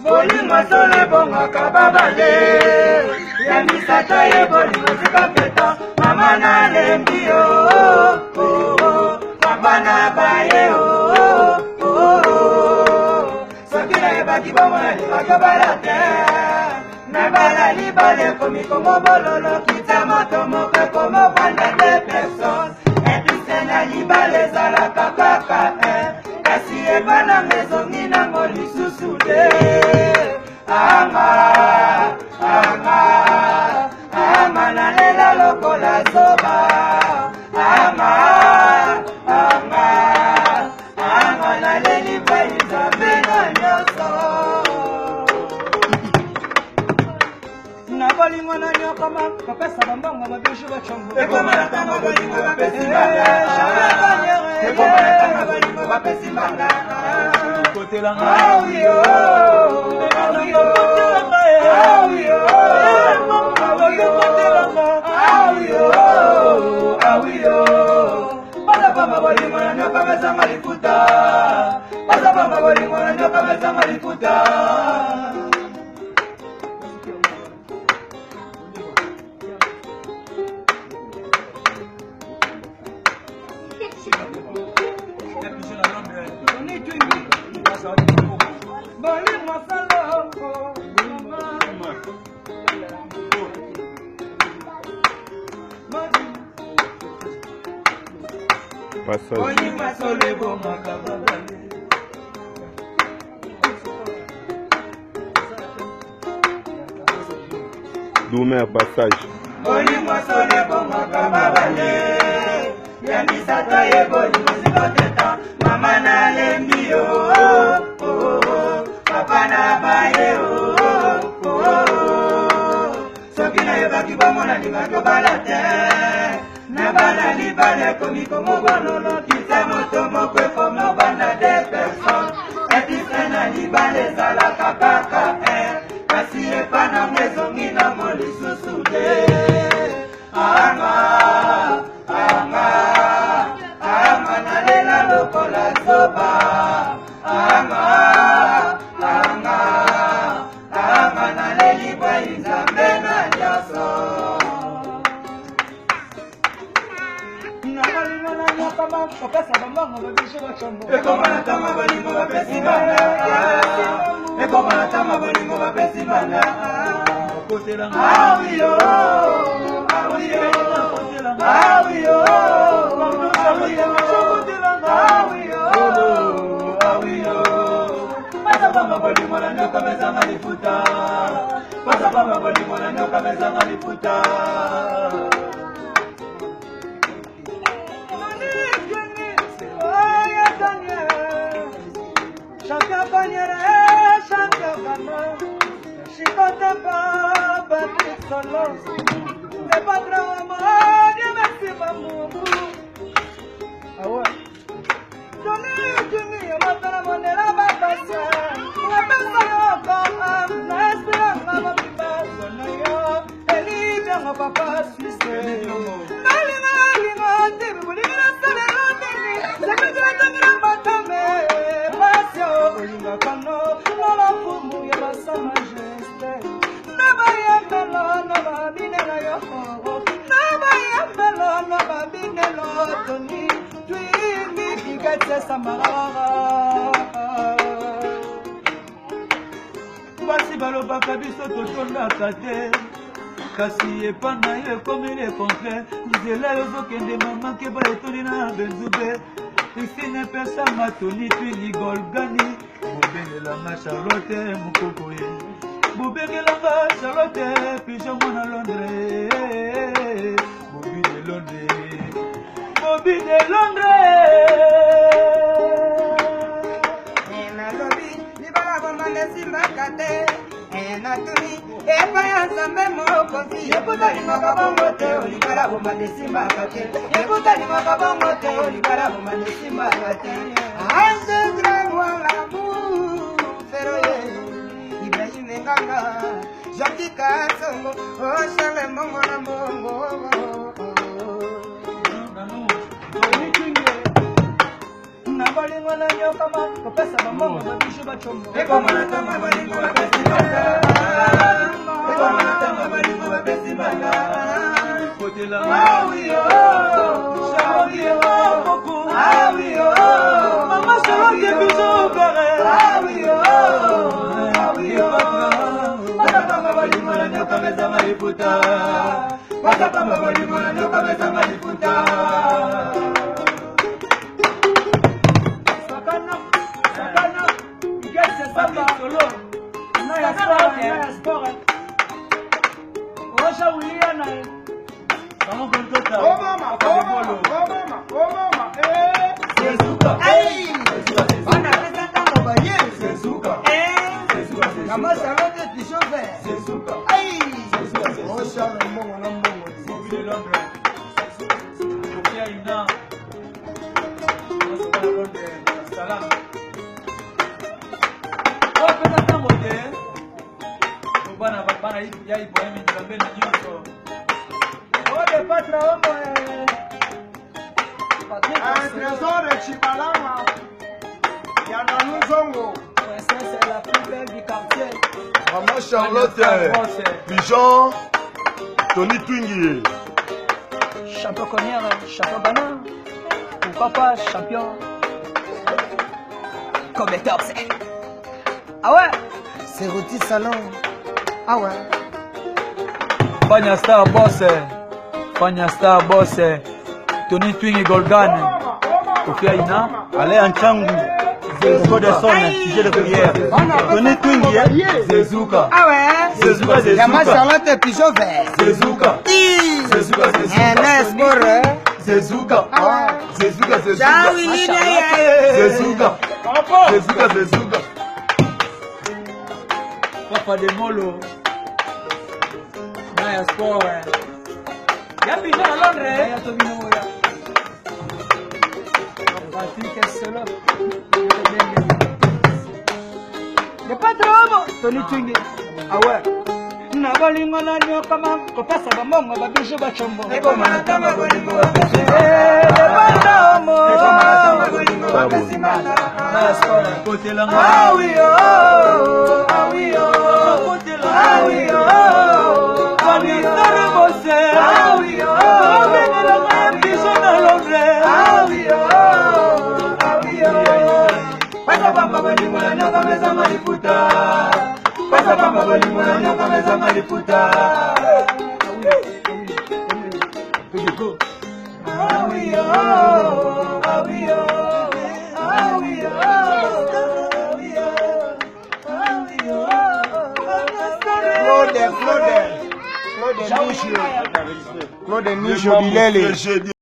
Bolingo sole bongo kababale ya misato ye bolingo zikapeta mama na lembi papa na baye soki na yebaki bomona libaka bala te na bala libale komi komo bololo kita moto moke komo vanda de personnes etuse na libale ezalaka kaka kasi ebana mezongi nango lisusu te anga nalela lokola zoba anga naleli pai nzambe na nyonso na bolingo na nyokoma kopesa bambongo babiju bachongo ekomana ntango bolingo bapesi banga ekomana ntango bolingo bapesi banga kotelanga Pasapama bolingo na nyoka meza malifuta Pasapama bolingo na nyoka meza malifuta Doumé passage. Bolingo sole bongo kababale ya misato ye bolingo zikoteta mama na lembi papa na baye soki na yebaki bomona libaki obala te na bana libale komi komo bololo kita moto moko ekomo banda de personnes etise na libale ezalaka kaka kasi epana ngezongi nango lisusu te anga nalela lokola zoba anga naleli pai nzambe na nyonso ekomana ntango bolingo bapesi bana ekomana ntango bolingo bapesi bana Pasapama bolingo na nyoka meza malifuta Pasapama bolingo na nyoka meza malifuta Chacun connaît, chacun vraiment. Je compte pas battre solo. C'est pas trop mal, Dieu merci maman. Ah ouais. Donnez-moi, maintenant mon élan va passer. On va passer encore, on espère que maman va passer. Et libre mon papa suisse. Basi balobaka biso totondaka te kasi epana ye ekomi le contraire nzela yozokende mama keba etoni na benzube isine pesa matoni twili golgani bobengelanga charlotte mokoko ye bobengelanga charlotte pigeon mwana londres bobi de londres nalobi libala bomande simbakate natuni epaya nzambe mokonzi ekutalingaka bongo te olibala bomande simbaka te ekutalingaka bongo te olibala bomande simbaka te anzedranoalamu feroye ibrahime nganga Jackie Kasongo oshale mbongo na mbongo na bolingo na Maman Charlotte, Pigeon, Tony Twingy. Champion Connière, champion Banane. Pourquoi pas champion comme les torses. Ah ouais? C'est Roti Salon. Ah ouais? Fanya Star Boss, Tony Twingy Golgan, Kofia Ina, Allez en Changu, Zézuka de son, sujet de prière. Tony Twingy, Zézuka. Ah ouais? Zézuka, Maman Charlotte et Pigeon vert. Zézuka. Zézuka, Un sport. Zézuka. Ah ouais? Zézuka. Ciao, Willy. Zézuka. Zézuka. Papa de Molo, Naya Sport. Ya Pigeon à Londres. Le patron, Tony Twingy. Ah ouais? Na balingo na nyoka ma ko pasa ba mongo ba bisho ba chombo. Eko manatama bolingo wa Le patron. wa besimana. Naya Sport. Côté là. Ah oui oh, ah oui oh, ah oui oh, ah oui oh, ah oui oh, ah oui oh. Pasa pamba bolingo na nyoka meza mariputa. Pasa pamba bolingo na nyoka meza mariputa. Ah oui oh, ah oui oh, ah oui oh, ah oui oh, ah oui oh. Claude Nicho Bilele.